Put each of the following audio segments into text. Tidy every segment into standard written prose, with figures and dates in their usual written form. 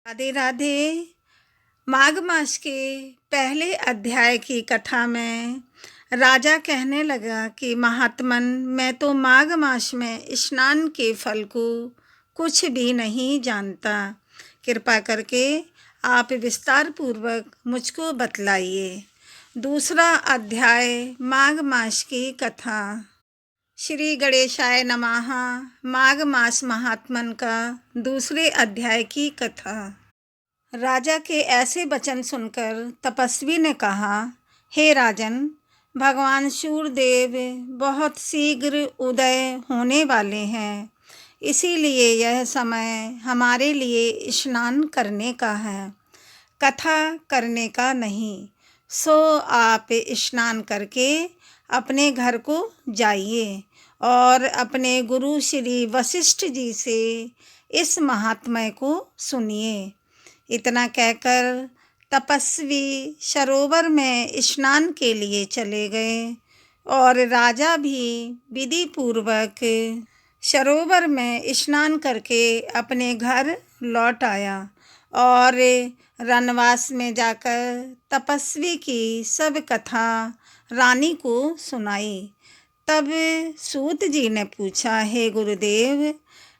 राधे राधे। माघ मास के पहले अध्याय की कथा में राजा कहने लगा कि महात्मन, मैं तो माघ मास में स्नान के फल को कुछ भी नहीं जानता। कृपा करके आप विस्तार पूर्वक मुझको बतलाइए। दूसरा अध्याय माघ मास की कथा। श्री गणेशाय नमः। माघ मास महात्मन का दूसरे अध्याय की कथा। राजा के ऐसे वचन सुनकर तपस्वी ने कहा, हे राजन, भगवान सूर्यदेव बहुत शीघ्र उदय होने वाले हैं, इसीलिए यह समय हमारे लिए स्नान करने का है, कथा करने का नहीं। सो आप स्नान करके अपने घर को जाइए और अपने गुरु श्री वशिष्ठ जी से इस महात्म्य को सुनिए। इतना कहकर तपस्वी सरोवर में स्नान के लिए चले गए और राजा भी विधि पूर्वक सरोवर में स्नान करके अपने घर लौट आया और रनवास में जाकर तपस्वी की सब कथा रानी को सुनाई। तब सूत जी ने पूछा, हे गुरुदेव,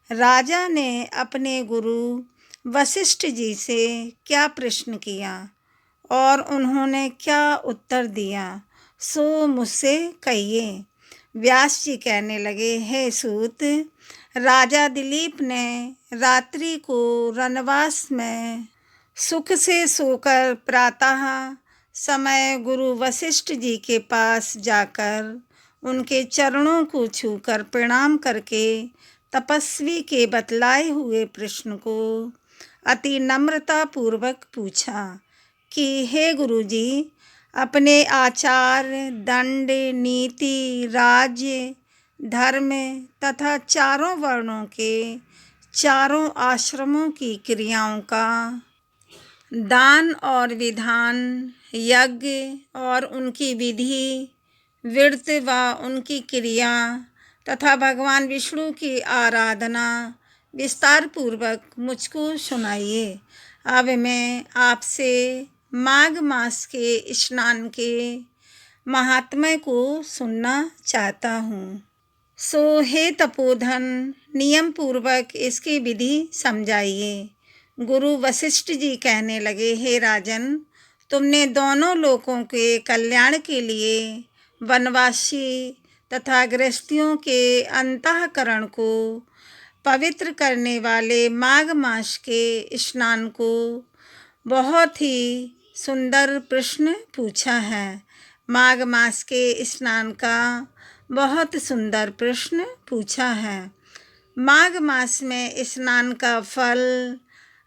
राजा ने अपने गुरु वशिष्ठ जी से क्या प्रश्न किया और उन्होंने क्या उत्तर दिया, सो मुझसे कहिए। व्यास जी कहने लगे, हे सूत, राजा दिलीप ने रात्रि को रनवास में सुख से सोकर प्रातः समय गुरु वशिष्ठ जी के पास जाकर उनके चरणों को छूकर प्रणाम करके तपस्वी के बतलाए हुए प्रश्न को अति नम्रता पूर्वक पूछा कि हे गुरुजी, अपने आचार, दंड, नीति, राज्य, धर्म तथा चारों वर्णों के चारों आश्रमों की क्रियाओं का दान और विधान, यज्ञ और उनकी विधि, व्रत व उनकी क्रिया तथा भगवान विष्णु की आराधना विस्तार पूर्वक मुझको सुनाइए। अब मैं आपसे माघ मास के स्नान के महात्म्य को सुनना चाहता हूँ। सो हे तपोधन, नियम पूर्वक इसकी विधि समझाइए। गुरु वशिष्ठ जी कहने लगे, हे राजन, तुमने दोनों लोकों के कल्याण के लिए वनवासी तथा गृहस्थियों के अंतःकरण को पवित्र करने वाले माघ मास के स्नान को बहुत ही सुंदर प्रश्न पूछा है। माघ मास के स्नान का बहुत सुंदर प्रश्न पूछा है। माघ मास में स्नान का फल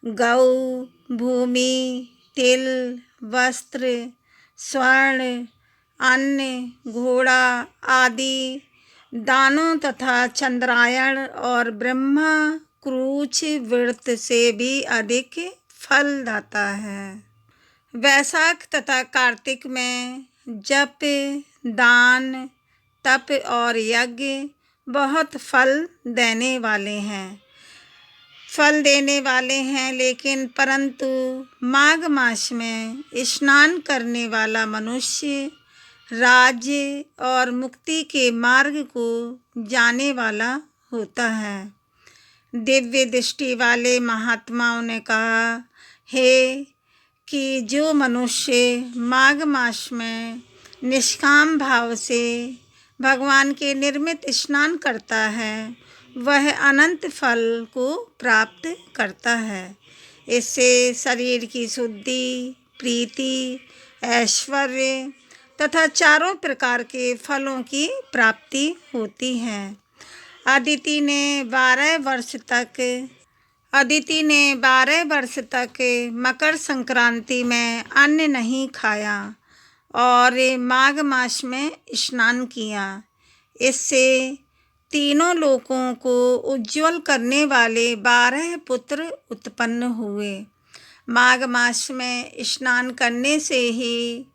गौ, भूमि, तिल, वस्त्र, स्वर्ण, अन्न, घोड़ा आदि दानों तथा चंद्रायण और ब्रह्मा क्रूच व्रत से भी अधिक फलदाता है। वैशाख तथा कार्तिक में जप, दान, तप और यज्ञ बहुत फल देने वाले हैं, लेकिन परंतु माघ मास में स्नान करने वाला मनुष्य राज्य और मुक्ति के मार्ग को जाने वाला होता है। दिव्य दृष्टि वाले महात्माओं ने कहा, हे कि जो मनुष्य माघ मास में निष्काम भाव से भगवान के निर्मित स्नान करता है, वह अनंत फल को प्राप्त करता है। इससे शरीर की शुद्धि, प्रीति, ऐश्वर्य तथा चारों प्रकार के फलों की प्राप्ति होती है। अदिति ने 12 वर्ष तक मकर संक्रांति में अन्न नहीं खाया और माघ मास में स्नान किया। इससे तीनों लोकों को उज्ज्वल करने वाले 12 पुत्र उत्पन्न हुए। माघ मास में स्नान करने से ही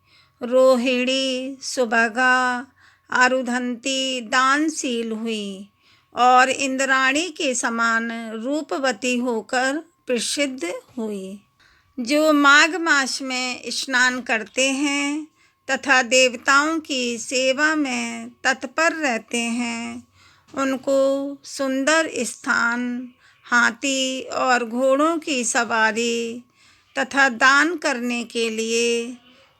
रोहिणी, सुभगा, अरुंधति दानशील हुई और इंद्राणी के समान रूपवती होकर प्रसिद्ध हुई। जो माघ मास में स्नान करते हैं तथा देवताओं की सेवा में तत्पर रहते हैं, उनको सुंदर स्थान, हाथी और घोड़ों की सवारी तथा दान करने के लिए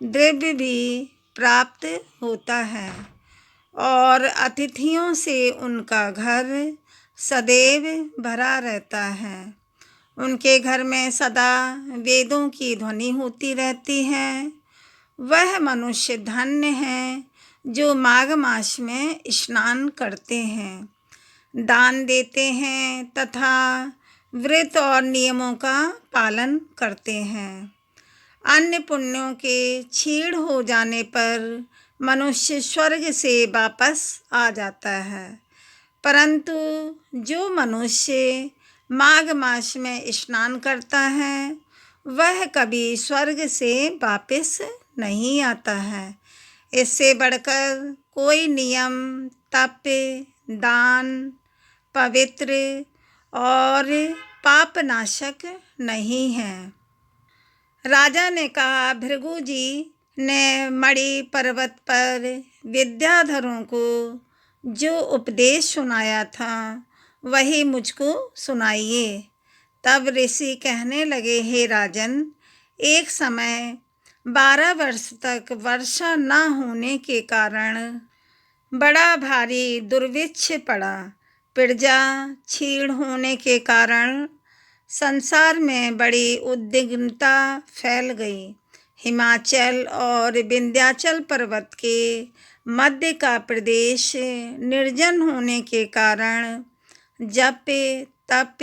द्रव्य भी प्राप्त होता है और अतिथियों से उनका घर सदैव भरा रहता है। उनके घर में सदा वेदों की ध्वनि होती रहती है। वह मनुष्य धन्य है जो माघ मास में स्नान करते हैं, दान देते हैं तथा व्रत और नियमों का पालन करते हैं। अन्य पुण्यों के क्षीण हो जाने पर मनुष्य स्वर्ग से वापस आ जाता है, परंतु जो मनुष्य माघ मास में स्नान करता है वह कभी स्वर्ग से वापस नहीं आता है। इससे बढ़कर कोई नियम, तप, दान, पवित्र और पापनाशक नहीं है। राजा ने कहा, भृगु जी ने मणि पर्वत पर विद्याधरों को जो उपदेश सुनाया था वही मुझको सुनाइए। तब ऋषि कहने लगे, हे राजन, एक समय 12 वर्ष तक वर्षा न होने के कारण बड़ा भारी दुर्भिक्ष पड़ा। प्रजा क्षीण होने के कारण संसार में बड़ी उद्विग्नता फैल गई। हिमाचल और विंध्याचल पर्वत के मध्य का प्रदेश निर्जन होने के कारण जप, तप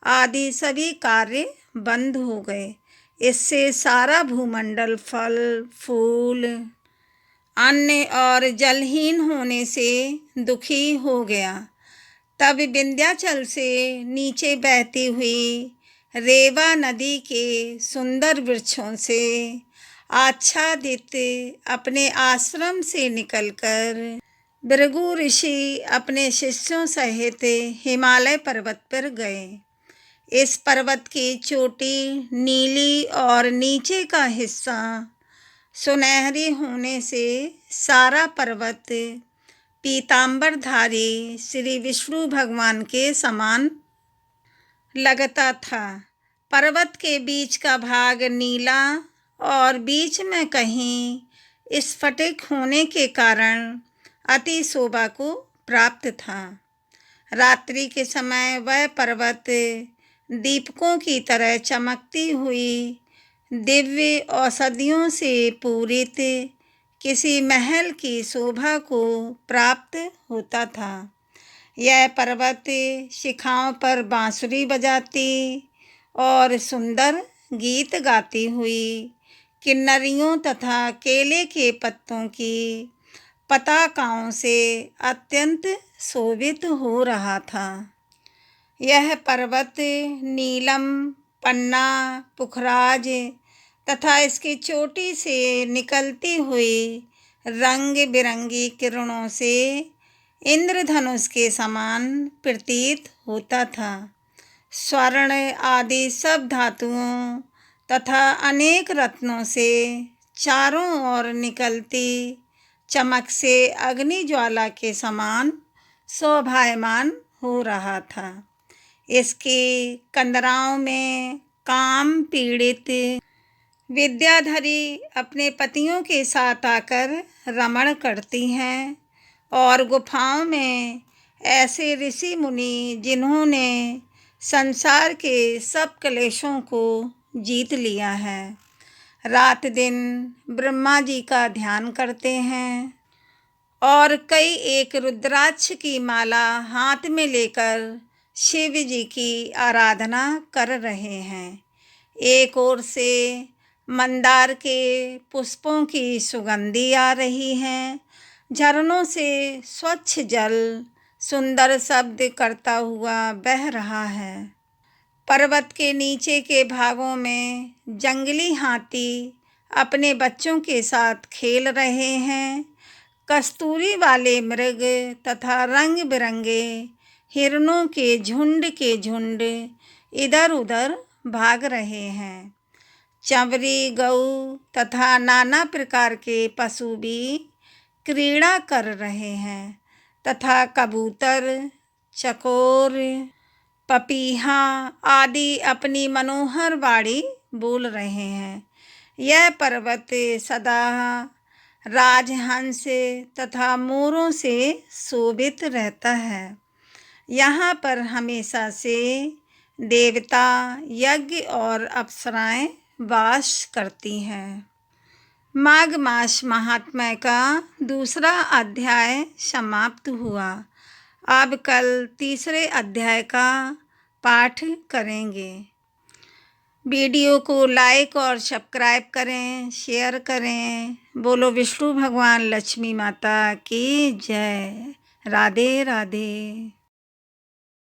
आदि सभी कार्य बंद हो गए। इससे सारा भूमंडल फल, फूल, अन्न और जलहीन होने से दुखी हो गया। तब विंध्याचल से नीचे बहती हुई रेवा नदी के सुंदर वृक्षों से आच्छादित अपने आश्रम से निकलकर भृगु ऋषि अपने शिष्यों सहित हिमालय पर्वत पर गए। इस पर्वत की चोटी नीली और नीचे का हिस्सा सुनहरी होने से सारा पर्वत पीतांबरधारी श्री विष्णु भगवान के समान लगता था। पर्वत के बीच का भाग नीला और बीच में कहीं स्फटिक होने के कारण अति शोभा को प्राप्त था। रात्रि के समय वह पर्वत दीपकों की तरह चमकती हुई दिव्य औषधियों से पूरित किसी महल की शोभा को प्राप्त होता था। यह पर्वत शिखाओं पर बांसुरी बजाती और सुंदर गीत गाती हुई किन्नरियों तथा केले के पत्तों की पताकाओं से अत्यंत शोभित हो रहा था। यह पर्वत नीलम, पन्ना, पुखराज तथा इसकी चोटी से निकलती हुई रंग बिरंगी किरणों से इंद्रधनुष के समान प्रतीत होता था। स्वर्ण आदि सब धातुओं तथा अनेक रत्नों से चारों ओर निकलती चमक से अग्नि ज्वाला के समान शोभायमान हो रहा था। इसके कंदराओं में काम पीड़ित विद्याधरी अपने पतियों के साथ आकर रमण करती हैं और गुफाओं में ऐसे ऋषि मुनि जिन्होंने संसार के सब क्लेशों को जीत लिया है, रात दिन ब्रह्मा जी का ध्यान करते हैं और कई एक रुद्राक्ष की माला हाथ में लेकर शिव जी की आराधना कर रहे हैं। एक ओर से मंदार के पुष्पों की सुगंधी आ रही है। झरनों से स्वच्छ जल सुंदर शब्द करता हुआ बह रहा है। पर्वत के नीचे के भागों में जंगली हाथी अपने बच्चों के साथ खेल रहे हैं। कस्तूरी वाले मृग तथा रंग बिरंगे हिरणों के झुंड इधर उधर भाग रहे हैं। चंवरी, गऊ तथा नाना प्रकार के पशु भी क्रीड़ा कर रहे हैं तथा कबूतर, चकोर, पपीहा आदि अपनी मनोहर वाणी बोल रहे हैं। यह पर्वत सदा राजहंस तथा मोरों से शोभित रहता है। यहाँ पर हमेशा से देवता, यज्ञ और अप्सराएं वास करती हैं। माघ मास महात्म्य का दूसरा अध्याय समाप्त हुआ। अब कल तीसरे अध्याय का पाठ करेंगे। वीडियो को लाइक और सब्सक्राइब करें, शेयर करें। बोलो विष्णु भगवान लक्ष्मी माता की जय। राधे राधे।